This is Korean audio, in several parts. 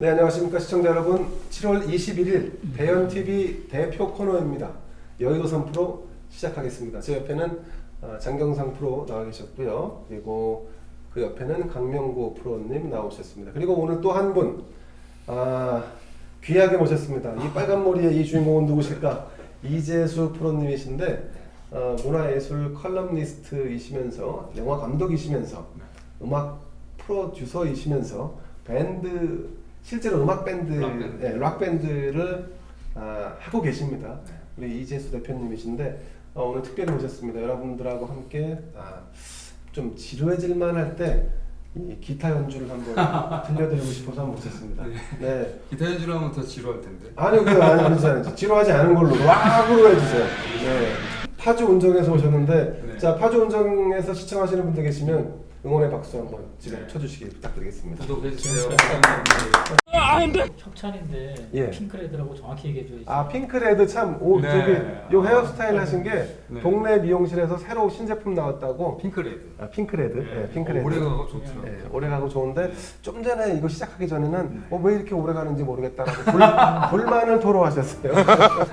네, 안녕하십니까 시청자 여러분. 7월 21일 대연TV 대표 코너입니다. 여의도산 프로 시작하겠습니다. 제 옆에는 장경상 프로 나와 계셨고요. 그리고 그 옆에는 강명구 프로님 나오셨습니다. 그리고 오늘 또 한 분 귀하게 모셨습니다. 이 빨간 머리의 이 주인공은 누구실까? 이재수 프로님이신데 문화예술 컬럼니스트이시면서 영화 감독이시면서 음악 프로듀서이시면서 밴드 실제로 음악 밴드, 락 밴드를 하고 계십니다. 우리 이재수 대표님이신데 오늘 특별히 모셨습니다. 여러분들하고 함께 좀 지루해질만 할 때 이 기타 연주를 한번 들려드리고 싶어서 한번 모셨습니다. 네. 기타 연주를 하면 더 지루할 텐데. 아니요. 지루하지 않은 걸로 락으로 해주세요. 네. 파주 운정에서 오셨는데 네. 자, 파주 운정에서 시청하시는 분들 계시면 응원의 박수 한번 지금 쳐주시기 부탁드리겠습니다. 구독해주세요. 협찬인데 예. 핑크레드라고 정확히 얘기해줘야지. 핑크레드 참 네. 저기 요 헤어스타일 하신 게 네. 동네 미용실에서 새로 신제품 나왔다고. 핑크레드. 핑크레드. 네, 핑크레드. 오래가고 좋더라고요. 네, 오래가고 좋은데 좀 전에 이거 시작하기 전에는 왜 이렇게 오래 가는지 모르겠다라고 불만을 토로하셨어요.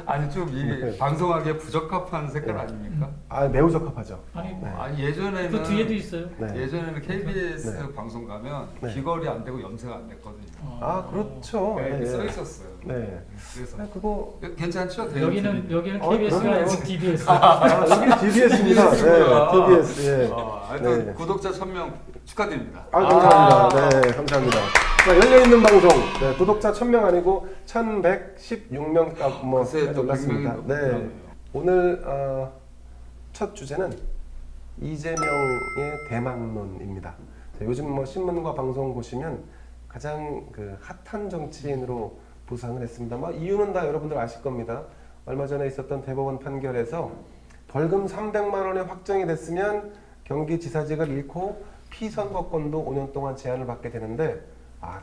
아니 좀 이 방송하기에 부적합한 색깔 아닙니까? 매우 적합하죠. 아니 네. 아니 예전에는 그 뒤에도 있어요. 네. 예전에는 KBS 방송 가면 네. 귀걸이 안 되고 염색 안 됐거든요. 그렇죠. 네, 네, 써 네. 있었어요. 네. 그래서 그거 괜찮죠? 여기는 그럼요. KBS가 아니고 DBS. 여기 TBS입니다. 네, TBS. 예. 하여튼 네. 구독자 1000명 축하드립니다. 감사합니다. 네, 감사합니다. 자, 열려있는 방송. 네, 구독자 1000명 아니고 1116명까지 글쎄, 또 올랐습니다. 100명이 네. 넘네요. 오늘 첫 주제는 이재명의 대망론입니다. 자, 요즘 신문과 방송 보시면 가장 그 핫한 정치인으로 부상을 했습니다. 이유는 다 여러분들 아실 겁니다. 얼마 전에 있었던 대법원 판결에서 벌금 300만 원에 확정이 됐으면 경기지사직을 잃고 피선거권도 5년 동안 제한을 받게 되는데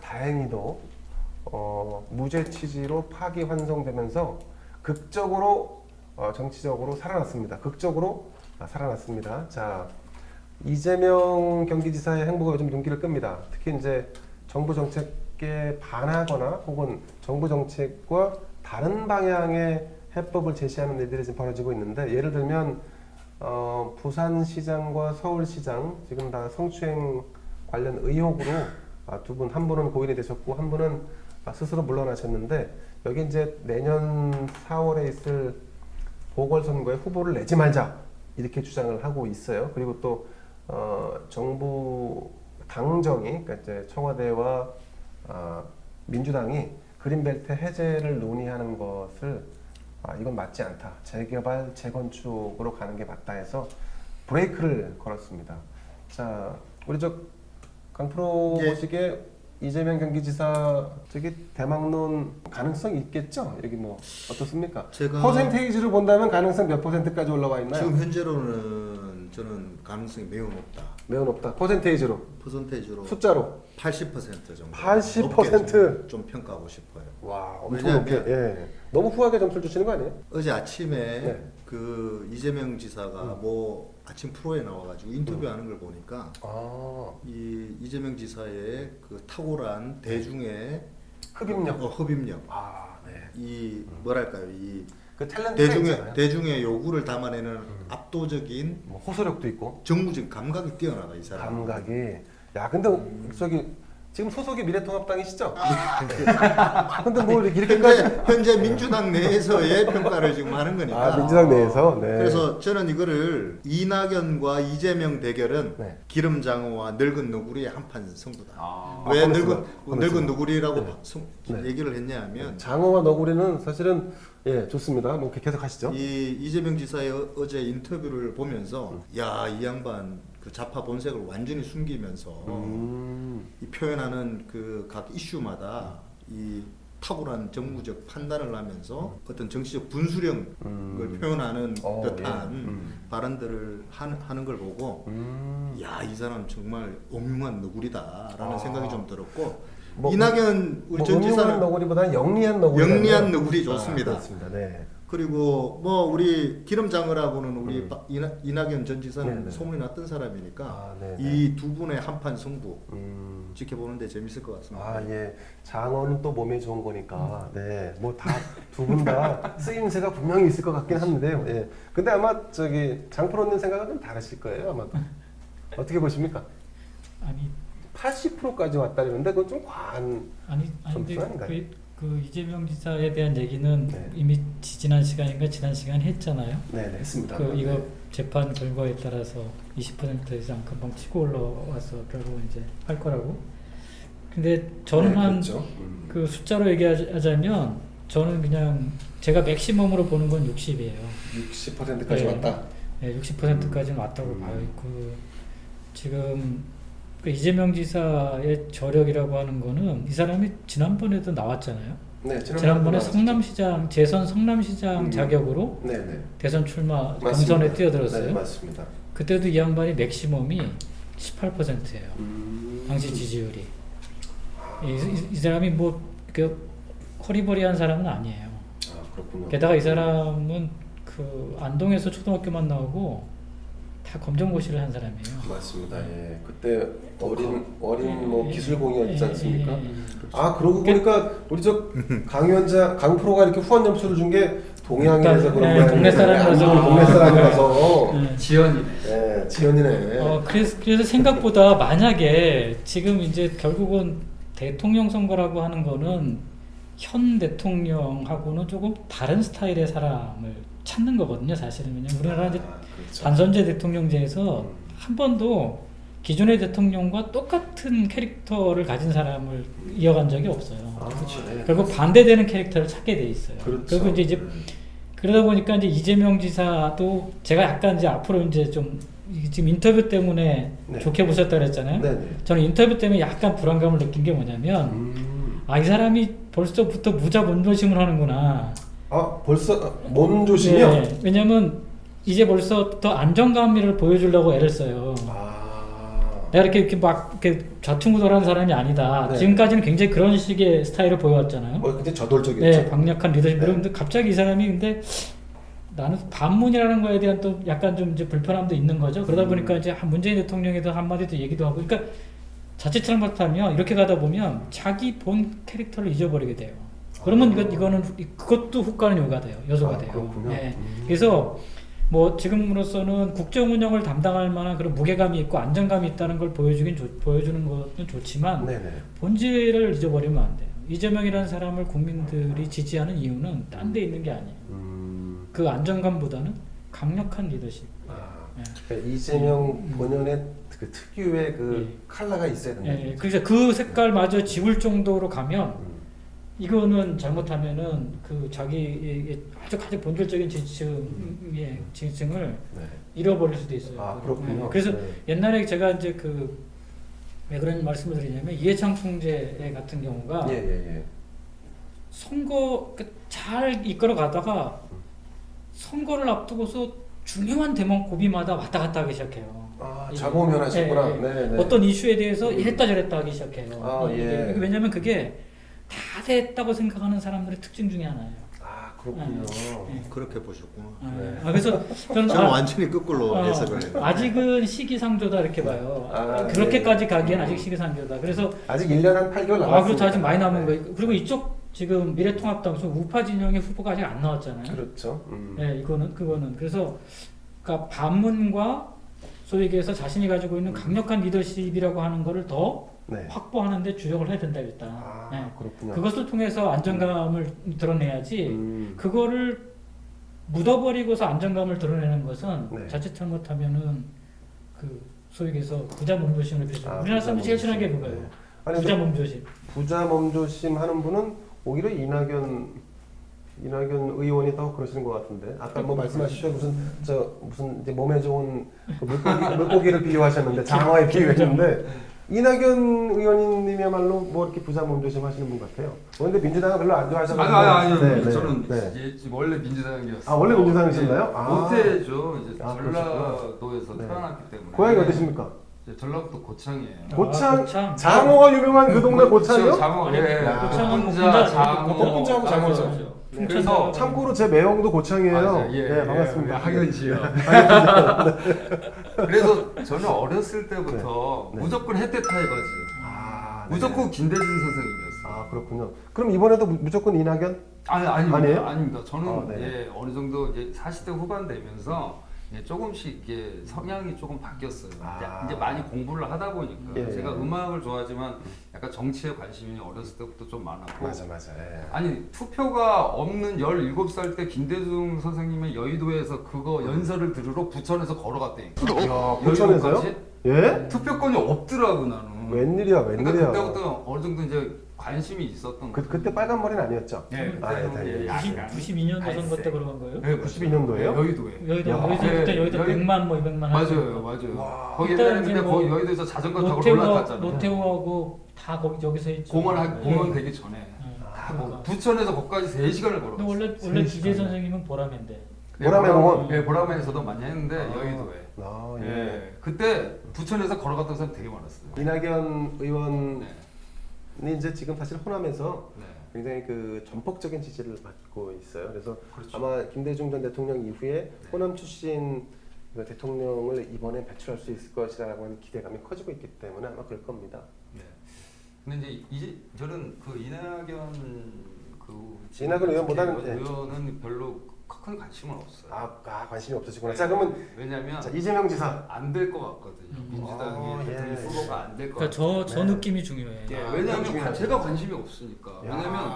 다행히도 무죄 취지로 파기환송되면서 극적으로 정치적으로 살아났습니다. 극적으로 살아났습니다. 자, 이재명 경기지사의 행보가 요즘 눈길을 끕니다. 특히 이제 정부 정책에 반하거나 혹은 정부 정책과 다른 방향의 해법을 제시하는 일들이 지금 벌어지고 있는데, 예를 들면 부산시장과 서울시장 지금 다 성추행 관련 의혹으로 두 분, 한 분은 고인이 되셨고 한 분은 스스로 물러나셨는데, 여기 이제 내년 4월에 있을 보궐선거에 후보를 내지 말자 이렇게 주장을 하고 있어요. 그리고 또 정부 당정이, 그러니까 이제 청와대와 민주당이 그린벨트 해제를 논의하는 것을 이건 맞지 않다, 재개발, 재건축으로 가는 게 맞다 해서 브레이크를 걸었습니다. 자, 우리 강프로 보시기에 이재명 경기지사 대망론 가능성이 있겠죠? 여기 어떻습니까? 퍼센테이지로 본다면 가능성 몇 %까지 올라와 있나요? 지금 현재로는 저는 가능성이 매우 높다. 매우 높다. 퍼센테이지로 숫자로 80% 정도. 80%? 좀 평가하고 싶어요. 와, 엄청 높게. 예. 너무 후하게 점수를 주시는 거 아니에요? 어제 아침에 네. 그 이재명 지사가 아침 프로에 나와가지고 인터뷰하는 걸 보니까 이 이재명 지사의 그 탁월한 대중의 흡입력. 흡입력. 네. 이 뭐랄까요? 이 그 탤런트가 있잖아요. 대중의 요구를 담아내는 압도적인 호소력도 있고 정무적 감각이 뛰어나다, 이 사람. 감각이. 야, 근데 지금 소속이 미래통합당이시죠? 근데 이렇게까지 현재 민주당 내에서의 평가를 지금 하는 거니까. 민주당 내에서. 네. 그래서 저는 이거를 이낙연과 이재명 대결은 네. 기름장어와 늙은 너구리의 한판 승부다. 왜 보냈습니다. 늙은 너구리라고 네. 얘기를 했냐면 장어와 너구리는 사실은 좋습니다. 계속 하시죠. 이 이재명 지사의 어제 인터뷰를 보면서 이 양반 그 좌파 본색을 완전히 숨기면서 이 표현하는 그 각 이슈마다 이 탁월한 정무적 판단을 하면서 어떤 정치적 분수령을 표현하는 듯한 발언들을 하는 걸 보고 이 사람 정말 엄중한 너구리다라는 생각이 좀 들었고, 이낙연 우리 전 지사는 너구리보다는 영리한 너구리. 영리한 너구리 좋습니다. 그렇습니다. 네. 그리고 뭐 우리 기름장어라고는 우리 이낙연 전 지사는 네네. 소문이 났던 사람이니까 아, 네네. 이 두 분의 한판 승부 음. 지켜보는데 재밌을 것 같습니다. 아, 예. 장어는 또 몸에 좋은 거니까. 네. 뭐 다 두 분 다 쓰임새가 분명히 있을 것 같긴 한데요. 예. 근데 아마 저기 장프로님 생각은 좀 다르실 거예요, 아마도. 어떻게 보십니까? 아니 80%까지 왔다는데 그건 좀 과한. 아니 근데 점수 아닌가요? 그 이재명 지사에 대한 얘기는 네. 이미 지난 시간인가 지난 시간에 했잖아요. 네, 네, 했습니다. 그 이거 네. 재판 결과에 따라서 20% 이상 금방 치고 올라와서 결국 이제 할 거라고. 근데 저는 네, 한 그렇죠. 그 숫자로 얘기하자면 저는 그냥 제가 맥시멈으로 보는 건 60이에요. 60%까지 네. 왔다. 네, 60%까지는 왔다고 봐요. 그 지금 그 이재명 지사의 저력이라고 하는 거는 이 사람이 지난번에도 나왔잖아요. 네, 지난번에 나왔었죠. 성남시장 재선 성남시장 자격으로 네, 네. 대선 출마 맞습니다. 경선에 뛰어들었어요. 네, 맞습니다. 그때도 이 양반이 맥시멈이 18%예요. 당시 지지율이. 이 사람이 뭐그 허리버리한 사람은 아니에요. 아, 그렇군요. 게다가 이 사람은 그 안동에서 초등학교만 나오고 다 검정고시를 한 사람이에요. 맞습니다. 예. 그때 어린 뭐 기술공이었지 않습니까? 예. 아, 그러고 보니까 우리 저 강위원장 강프로가 이렇게 후원 점수를 준 게 동양인에서 그런 네, 거예요. 동네 사람이라서. 아무리 동네 사람이라서. 네. 지연이네. 예, 지연이네. 그래서 생각보다 만약에 지금 이제 결국은 대통령 선거라고 하는 거는 현 대통령하고는 조금 다른 스타일의 사람을 찾는 거거든요. 사실은 왜냐면 우리나라 이제 그렇죠. 단선제 대통령제에서 한 번도 기존의 대통령과 똑같은 캐릭터를 가진 사람을 이어간 적이 없어요. 아, 그렇죠. 예. 결국 반대되는 캐릭터를 찾게 돼 있어요. 그렇죠. 그리고 이제 그러다 보니까 이제 이재명 지사도 제가 약간 이제 앞으로 이제 좀 지금 인터뷰 때문에 네. 좋게 보셨다 그랬잖아요. 네, 네. 저는 인터뷰 때문에 약간 불안감을 느낀 게 뭐냐면 이 사람이 벌써부터 무자 본조심을 하는구나. 아, 벌써 몸조심이요? 네, 왜냐면 이제 벌써부터 안정감을 보여주려고 애를 써요. 아. 내가 이렇게 막 이렇게 좌충우돌하는 사람이 아니다. 네. 지금까지는 굉장히 그런 식의 스타일을 보여왔잖아요. 굉장히 저돌적이었죠. 네, 강력한 리더십으로. 네. 근데 갑자기 이 사람이 근데 나는 반문이라는 거에 대한 또 약간 좀 이제 불편함도 있는 거죠. 그러다 보니까 이제 문재인 대통령에도 한마디도 얘기도 하고, 그러니까 자칫 잘못하면 이렇게 가다 보면 자기 본 캐릭터를 잊어버리게 돼요. 그러면 이거는 그것도 후과는 요소가 돼요. 그렇군요. 네. 그래서 뭐 지금으로서는 국정 운영을 담당할 만한 그런 무게감이 있고 안정감이 있다는 걸 보여주는 것은 좋지만 네네. 본질을 잊어버리면 안 돼요. 이재명이라는 사람을 국민들이 지지하는 이유는 딴 데 있는 게 아니에요. 그 안정감보다는 강력한 리더십. 아, 예. 그러니까 이재명 본연의 그 특유의 그 예. 컬러가 있어야 된다. 예, 그래서 그 색깔마저 지울 정도로 가면 이거는 잘못하면은 그 자기의 아주 가장 본질적인 지층을 네. 잃어버릴 수도 있어요. 아, 그렇군요. 예, 그래서 네. 옛날에 제가 이제 왜 그런 말씀을 드리냐면 이해창 총재 같은 경우가 예, 예, 예. 선거 잘 이끌어 가다가 선거를 앞두고서 중요한 대목 고비마다 왔다 갔다 하기 시작해요. 아, 예. 자고면하셨구나. 예, 예. 네, 네. 어떤 이슈에 대해서 이랬다 저랬다 하기 시작해요. 아, 예. 왜냐면 그게 다 됐다고 생각하는 사람들의 특징 중에 하나예요. 아, 그렇군요. 예. 그렇게 보셨구나. 네. 그래서 저는 저는 완전히 거꾸로 해석을 해요. 아직은 시기상조다 이렇게 봐요. 아, 그렇게까지 네. 가기엔 아직 시기상조다. 그래서 아직 1년 한 8개월 남았습니다. 그렇죠. 아직 많이 남은 네. 거예요. 그리고 이쪽 지금 미래통합당 우파 진영의 후보가 아직 안 나왔잖아요. 그렇죠. 네, 그거는 그래서 그러니까 반문과 소위 얘기해서 자신이 가지고 있는 강력한 리더십이라고 하는 거를 더 네. 확보하는데 주력을 해야 된다 일단. 아, 네. 그렇군요. 그것을 통해서 안정감을 드러내야지. 그거를 묻어버리고서 안정감을 드러내는 것은 네. 자칫 잘못하면은 그 소위 얘기해서 부자 몸조심을 펴죠. 아, 우리나라 부자 사람이 제일 싫어하는 게 몸조심. 그거예요. 네. 아니, 부자 몸조심. 부자 몸조심 하는 분은 오히려 이낙연 의원이 더 그러시는 것 같은데 아까 뭐 말씀하시죠 무슨 이제 몸에 좋은 그 물고기를 비유하셨는데 장어에 비유했는데 이낙연 의원님이야말로 뭐 이렇게 부자 몸조심 하시는 분 같아요. 근데 민주당은 별로 안 좋아하셔서 아니 네, 네, 저는 네. 이제 원래 민주당이었어요. 아, 원래 민주당이셨나요? 아. 모태죠. 이제 아, 전라도에서 네. 태어났기 때문에. 고향이 어디십니까? 이제 전라북도 고창이에요. 고창. 장어가 유명한 그 동네 고창이요? 장어, 아니, 예. 고창은 혼자 장어. 혼자하고 장어죠. 네. 그래서 참고로 제 매형도 고창이에요. 맞아요. 예, 네, 반갑습니다. 학연 씨요. 그래서 저는 어렸을 때부터 네. 무조건 햇대 타이거즈, 아, 네. 무조건 김대중 선생님이었어요. 아, 그렇군요. 그럼 이번에도 무조건 이낙연? 아닙니다. 아니에요? 아닙니다. 저는 네. 예, 어느 정도 이제 40대 후반 되면서 예, 조금씩 이게 성향이 조금 바뀌었어요. 아. 이제 많이 공부를 하다 보니까 예, 제가 예. 음악을 좋아하지만 약간 정치에 관심이 어렸을 때부터 좀 많았고 맞아. 예. 아니 투표가 없는 17살 때 김대중 선생님의 여의도에서 그거 연설을 들으러 부천에서 걸어갔다니까. 야, 부천에서요? 여의도까지? 예? 투표권이 없더라고 나는. 웬일이야, 그러니까 웬일이야. 그때부터 어느 정도 이제 관심이 있었던 거예요. 그때 빨간 머리는 아니었죠? 예, 아, 예, 그때는 예. 약간 92년도 선거 때 갈색. 그런 거예요? 네, 92년도예요? 여의도에. 여의도 야. 그때 네, 여의도 여의- 100만 뭐 200만 맞아요, 맞아요. 와. 거기 그때 옛날에 이제 근데 뭐 거기 여의도에서 자전거 타고 올라갔잖아요. 노태우하고 다 거기 여기서 했죠. 공원 네. 되기 전에. 네. 뭐 그러니까. 부천에서 거기까지 3시간을 걸어. 근데 원래 세 기재 시간이네. 선생님은 보라매인데. 보라매 공원? 예, 보라매에서도 많이 했는데 아. 여의도에. 아, 예. 예. 그때 부천에서 걸어갔던 사람 되게 많았어요. 이낙연 의원이 네. 이제 지금 사실 호남에서 네. 굉장히 그 전폭적인 지지를 받고 있어요. 그래서 그렇죠. 아마 김대중 전 대통령 이후에 호남 출신 그 대통령을 이번에 배출할 수 있을 것이라고 하는 기대감이 커지고 있기 때문에 아마 그럴 겁니다. 네. 근데 이제 저는 그 이낙연 이낙연 의원보다는, 네. 의원은 별로 큰 관심은 없어요. 관심이 없으시구나. 자, 그러면 왜냐면 자, 이재명 지사. 안 될 것 같거든요. 아, 민주당의 예. 대통령 후보가 안 될 것 그러니까 같아요. 저 네. 느낌이 중요해. 예, 아, 왜냐하면 중요하죠. 제가 관심이 없으니까. 왜냐면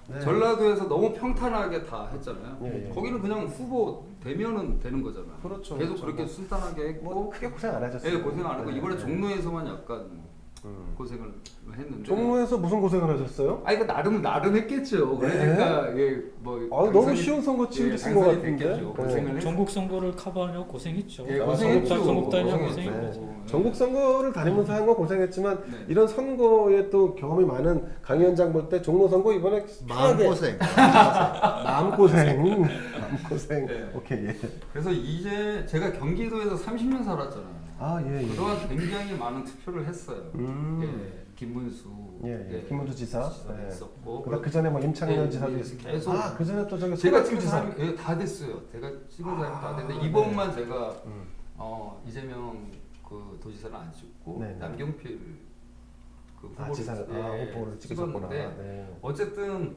네. 전라도에서 너무 평탄하게 다 했잖아요. 예, 예. 거기는 그냥 후보 되면은 되는 거잖아요. 그렇죠. 계속 그렇죠. 그렇게 순탄하게 했고, 뭐 크게 고생 안 하셨어요. 예, 고생 안 하고 네, 이번에 네. 종로에서만 약간 음. 고생을 했는데. 종로에서 무슨 고생을 하셨어요? 아 이거 나름 했겠죠. 그러니까 뭐 너무 쉬운 선거 치르신 것 같은데. 됐겠죠. 고생을 했. 전국 선거를 커버하려고 고생했죠. 예, 아, 고생했죠. 전국 다니고 고생했죠. 고생했죠. 네. 전국 선거를 다니면서 한 건 고생했지만 네. 이런 선거에 또 경험이 많은 강 위원장 볼 때 종로 선거 이번에 편하게 마음고생. 마음고생 마음고생 네. 오케이 예. 그래서 이제 제가 경기도에서 30년 살았잖아요. 예. 그동안 굉장히 많은 투표를 했어요. 음. 김문수, 예. 김문수 지사. 네. 있었고, 그다음 그 전에 뭐 임창년 네, 지사도 예, 있었고. 계속 그 전에 또 저기 제가 손학규 찍은 지사. 사람이 다 됐어요. 제가 찍은 사람이 다 됐는데 네. 이번만 제가 음. 이재명 그 도지사를 안 찍고 네, 네. 남경필 그 후보를 지사를 후보를 찍으셨구나. 찍었는데 네. 어쨌든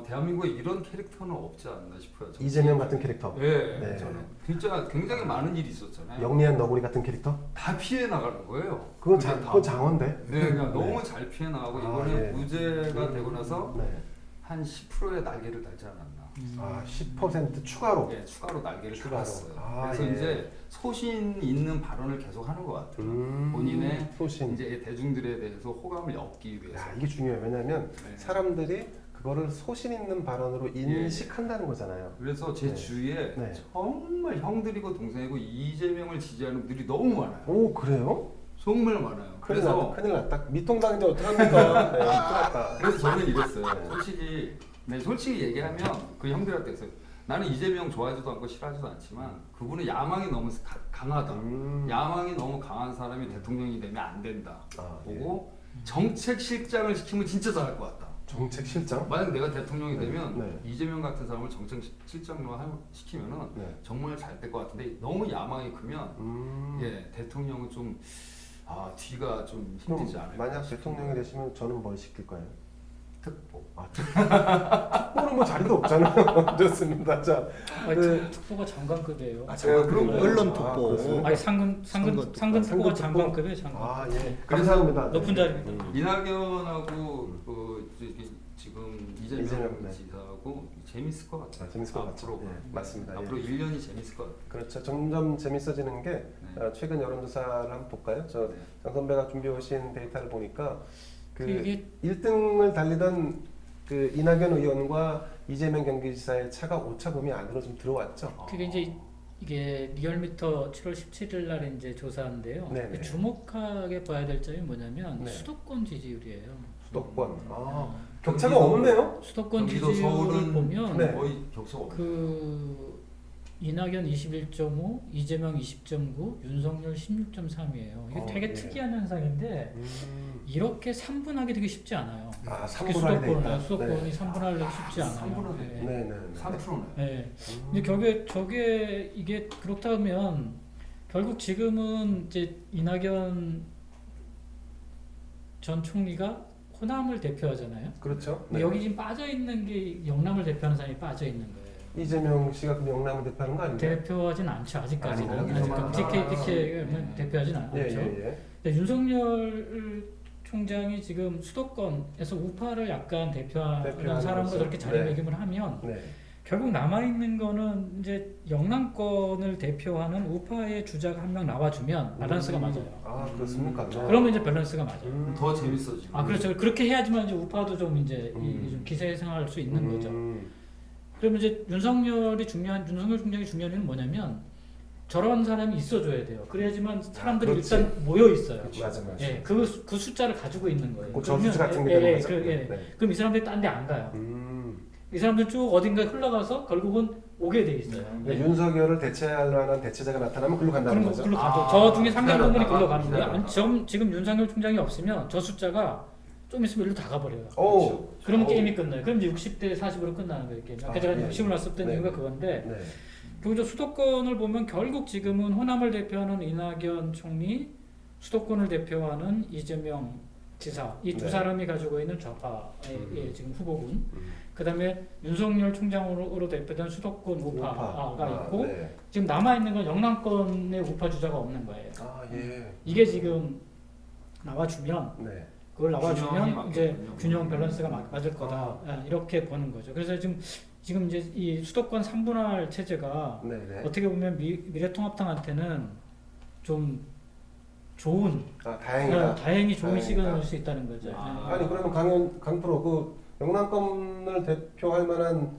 대한민국에 이런 캐릭터는 없지 않나 싶어요. 정치. 이재명 같은 캐릭터. 네, 네. 저는 진짜 굉장히 많은 일이 있었잖아요. 영리한 너구리 같은 캐릭터? 다 피해 나가는 거예요. 그건 그게 다. 그건 장어인데. 네, 그냥 네. 너무 잘 피해 나가고 아, 이번에 예. 무죄가 되고 나서 네. 한 10%의 날개를 달지 않았나. 10% 추가로. 네, 추가로 날개를 추가로. 달았어요. 아, 그래서 예. 이제 소신 있는 발언을 계속 하는 것 같아요. 본인의 소신. 이제 대중들에 대해서 호감을 얻기 위해서. 야, 이게 중요해요. 왜냐하면 네. 사람들이 그거를 소신 있는 발언으로 인식한다는 거잖아요. 그래서 제 네. 주위에 네. 정말 형들이고 동생이고 이재명을 지지하는 분들이 너무 많아요. 오 그래요? 정말 많아요. 그래서 큰일 났다. 미통당인데 어떡합니까? 네, 큰일 났다. 그래서 저는 이랬어요. 네. 솔직히 얘기하면 그 형들한테 했어요. 나는 이재명 좋아하지도 않고 싫어하지도 않지만 그분은 야망이 너무 강하다. 야망이 너무 강한 사람이 대통령이 되면 안 된다. 보고 정책 실장을 시키면 진짜 잘할 것 같다. 정책 실장? 만약 내가 대통령이 네. 되면 네. 이재명 같은 사람을 정책 실장으로 시키면은 네. 정말 잘 될 것 같은데 너무 야망이 크면 예 대통령은 좀 뒤가 좀 그럼 힘들지 않을까. 만약 대통령이 되시면 저는 뭘 시킬 거예요? 특보. 특보는 뭐 자리도 없잖아요. 좋습니다. 자, 특보가 장관급이에요. 그럼 언론 아, 특보. 그렇습니다. 아니 상근 상근 특보가 특보. 장관급이에요. 장관. 예. 그래서 감사합니다. 높은 자리입니다. 이낙연하고 지금 이재명 이재명, 네. 지사하고 재밌을 것 같아요. 재밌을 것 같죠. 앞으로. 예, 맞습니다. 앞으로 예. 1년이 재밌을 것 같아요. 그렇죠. 점점 재밌어지는 게 네. 최근 여론조사를 한번 볼까요? 장 네. 선배가 준비해 오신 데이터를 보니까 그 이게 1등을 달리던 그 이낙연 의원과 이재명 경기지사의 차가 오차범위 안으로 좀 들어왔죠. 그게 이제 이게 리얼미터 7월 17일 날 이제 조사인데요. 네네. 주목하게 봐야 될 점이 뭐냐면 네. 수도권 지지율이에요. 수도권. 네. 격차가 경기도- 없네요. 수도권 경기도 지지율을 서울은 보면 네. 거의 격차가 없어요. 그 이낙연 21.5, 이재명 20.9, 윤석열 16.3이에요. 이게 되게 예. 특이한 현상인데 이렇게 3분하기 되게 쉽지 않아요. 아, 특히 3분할이 돼 있다. 수도권이 네. 3분할되기 쉽지 않아요. 3분할 돼. 네. 네, 네, 네. 3%네. 네. 근데 저게 이게 그렇다면 결국 지금은 이제 이낙연 전 총리가 호남을 대표하잖아요. 그렇죠. 근데 여기 지금 빠져 있는 게 영남을 대표하는 사람이 빠져 있는 거예요. 이재명 씨가 그 영남을 대표하는 거 아닌가요? 대표하진 않죠 아직까지는. 아닌가요? 아직까지 아, TK는 대표하진 않죠. 예, 예, 예. 근데 윤석열 총장이 지금 수도권에서 우파를 약간 대표하는 대표하는 사람으로 거죠. 저렇게 자리매김을 하면 네. 결국 남아 있는 거는 이제 영남권을 대표하는 우파의 주자가 한 명 나와주면 밸런스가 맞아요. 아, 그렇습니까? 네. 그러면 이제 밸런스가 맞아요. 더 재밌어지고. 아 그렇죠. 그렇게 해야지만 이제 우파도 좀 이제 좀 기세성할 수 있는 거죠. 그러면 이제 윤석열 총장이 중요한 일은 뭐냐면 저런 사람이 있어줘야 돼요. 그래야지만 사람들이 그렇지. 일단 모여 있어요. 맞아, 맞아. 예, 그 숫자를 가지고 있는 거예요. 그 저수지 그러면- 같은 게 되는 거죠. 예. 네. 그럼 이 사람들이 딴 데 안 가요. 이 사람들 쭉 어딘가에 흘러가서 결국은 오게 돼 있어요. 네, 윤석열을 대체할 만한 대체자가 나타나면 글로 간다는 그런 거 거죠. 글로 가죠. 아, 저 중에 상당 부분이 기다렸다가, 글로 가는 거예요. 기다렸다가. 아니, 지금 윤석열 총장이 없으면 저 숫자가 좀 있으면 일로 다 가버려요. 오, 그러면 오. 게임이 끝나요. 그럼 이제 60대 40으로 끝나는 거예요. 게임. 아까 아, 제가 예, 60을 놨었던 네. 이유가 그건데 네. 그리고 저 수도권을 보면 결국 지금은 호남을 대표하는 이낙연 총리, 수도권을 대표하는 이재명 지사 이 두 네. 사람이 가지고 있는 좌파의 지금 후보군. 그다음에 윤석열 총장으로 대표된 수도권 우파가 있고 네. 지금 남아 있는 건 영남권의 우파 주자가 없는 거예요. 아, 예. 이게 지금 나와주면 네. 그걸 균형이 나와주면 이제 맞겠군요. 균형 밸런스가 맞을 거다 이렇게 보는 거죠. 그래서 지금 이제 이 수도권 3분할 체제가 네, 네. 어떻게 보면 미래통합당한테는 좀 좋은 다행이다. 다행히 좋은 다행이다. 시그널일 수 있다는 거죠. 아. 아니 그러면 강프로 그 영남권을 대표할 만한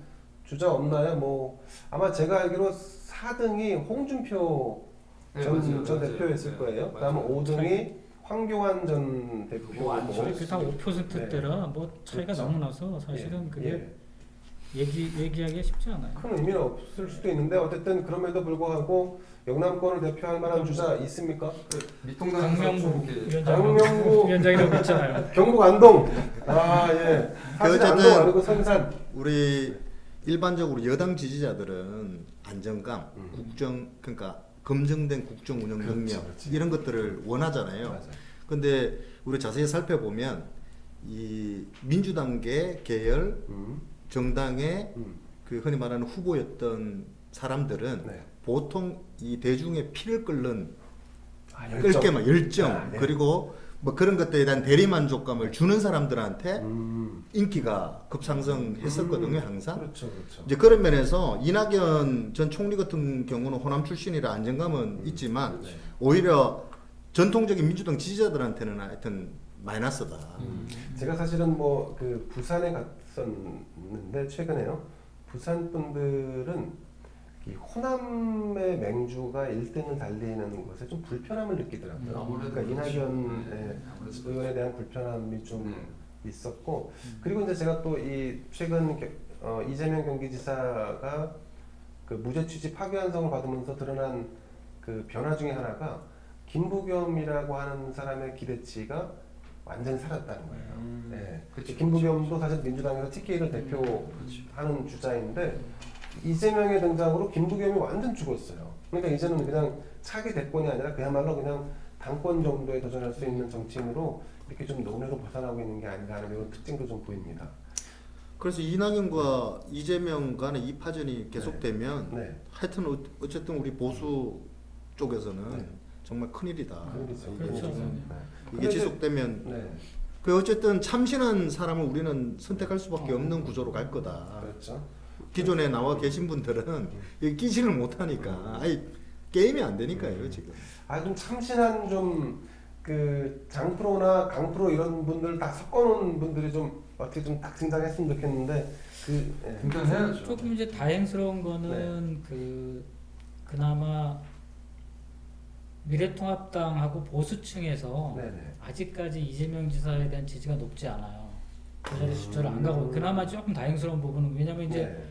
주자 없나요? 뭐 아마 제가 알기로 4등이 홍준표 네, 전 맞아요, 맞아요. 대표였을 네, 거예요. 맞아요. 그다음에 5등이 황교안 전 대표. 그거 안 좋아요. 그게 다 5%대라 뭐 차이가 그렇죠. 너무 나서 사실은 그게 예. 얘기하기가 쉽지 않아요. 큰 의미는 없을 수도 있는데 어쨌든 그럼에도 불구하고 영남권을 대표할 만한 주자 있습니까? 밑동산에서 강명구 이렇게 강명구 위원장이라고 있잖아요. 경북 안동. 아 예. 사실 어쨌든- 안동 아니고 선산. 우리 일반적으로 여당 지지자들은 안정감, 국정 그러니까 검증된 국정 운영 그렇지, 능력 그렇지. 이런 것들을 원하잖아요. 맞아요. 근데 우리 자세히 살펴보면 이 민주당계 계열 정당의 그 흔히 말하는 후보였던 사람들은 네. 보통 이 대중의 피를 끓는 열정. 끓게만 열정 아, 네. 그리고 뭐 그런 것들에 대한 대리만족감을 주는 사람들한테 인기가 급상승했었거든요 항상. 그렇죠, 그렇죠. 이제 그런 면에서 이낙연 전 총리 같은 경우는 호남 출신이라 안정감은 있지만 네. 오히려 전통적인 민주당 지지자들한테는 하여튼 마이너스다. 제가 사실은 뭐 그 부산에 갔었는데 최근에요. 부산 분들은 이 호남의 맹주가 1등을 달리는 것에 좀 불편함을 느끼더라고요. 아무래도 그러니까 그렇죠. 이낙연 네, 아무래도 의원에 대한 불편함이 좀 네. 있었고 그리고 이제 제가 또 이 최근 이재명 경기지사가 그 무죄 취지 파기환송을 받으면서 드러난 그 변화 중에 하나가 김부겸이라고 하는 사람의 기대치가 완전히 사라졌다는 거예요. 네. 그치, 김부겸도 사실 민주당에서 TK를 대표하는 주자인데 이재명의 등장으로 김부겸이 완전 죽었어요. 그러니까 이제는 그냥 차기 대권이 아니라 그야말로 그냥 당권 정도에 도전할 수 있는 정치인으로 이렇게 좀 논외로 벗어나고 있는 게 아닌가 하는 이런 특징도 좀 보입니다. 그래서 이낙연과 이재명 간의 이 파전이 계속되면 네. 하여튼 어쨌든 우리 보수 쪽에서는 네. 정말 큰일이다. 그렇죠. 그렇죠. 네. 이게 지속되면 네. 그 어쨌든 참신한 사람을 우리는 선택할 수밖에 없는 구조로 갈 거다. 그렇죠. 기존에 나와 계신 분들은 여기 끼지를 못하니까 아니 게임이 안 되니까요 지금. 아 좀 참신한 좀 그 장프로나 강프로 이런 분들 다 섞어놓은 분들이 좀 어떻게 좀 딱 등장했으면 좋겠는데 그 예. 등장해야죠. 조금 이제 다행스러운 거는 그나마 미래통합당하고 보수층에서 네네. 아직까지 이재명 지사에 대한 지지가 높지 않아요. 그 자리 숫자를 안 가고 그나마 조금 다행스러운 부분은 왜냐면 이제 네.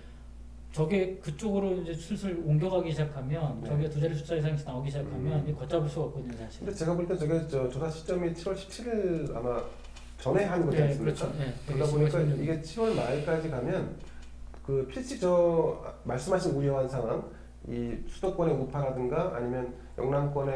저게 그쪽으로 이제 슬슬 옮겨가기 시작하면 네. 저게 두 자리 숫자 이상씩 나오기 시작하면 이 걷잡을 수가 없거든요, 사실. 근데 제가 볼 때 저게 조사 시점이 7월 17일 아마 전에 한 거지 네, 않습니까? 그렇죠. 네, 그러다 보니까 이게 7월 말까지 가면 그 필시 말씀하신 우려한 상황, 이 수도권의 우파라든가 아니면 영남권의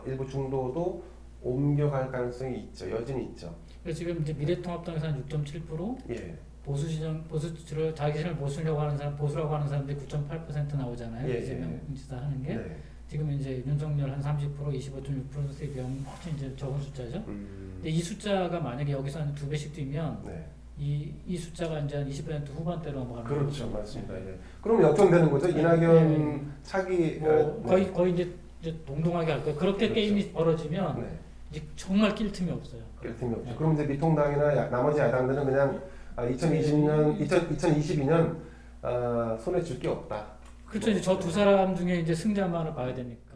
일부 중도도 옮겨갈 가능성이 있죠. 여전히 있죠. 그래서 지금 이제 미래통합당에서 한 6.7%, 예. 보수를 자기 자신을 보수라고 하는 사람, 보수라고 하는 사람들이 9.8% 나오잖아요. 예, 이재명 지사 하는 게. 네. 지금 이제 윤석열 한 30%, 25.6%에 비하면 훨씬 이제 적은 숫자죠. 근데 이 숫자가 만약에 여기서 한 2배씩 뛰면 네. 이 숫자가 이제 한 20% 후반대로 넘어가는 그렇죠, 거죠. 맞습니다. 예. 그럼 역전되는 거죠. 이낙연 차기 뭐 거의 이제 동동하게 할 거예요. 그렇게 그렇죠. 게임이 벌어지면 네. 이제 정말 낄 틈이 없어요. 낄 틈이 없죠. 네. 그럼 이제 미통당이나 나머지 야당들은 그냥 2022년 손에 줄 게 없다. 그렇죠. 이제 저 두 사람 중에 이제 승자만을 봐야 되니까.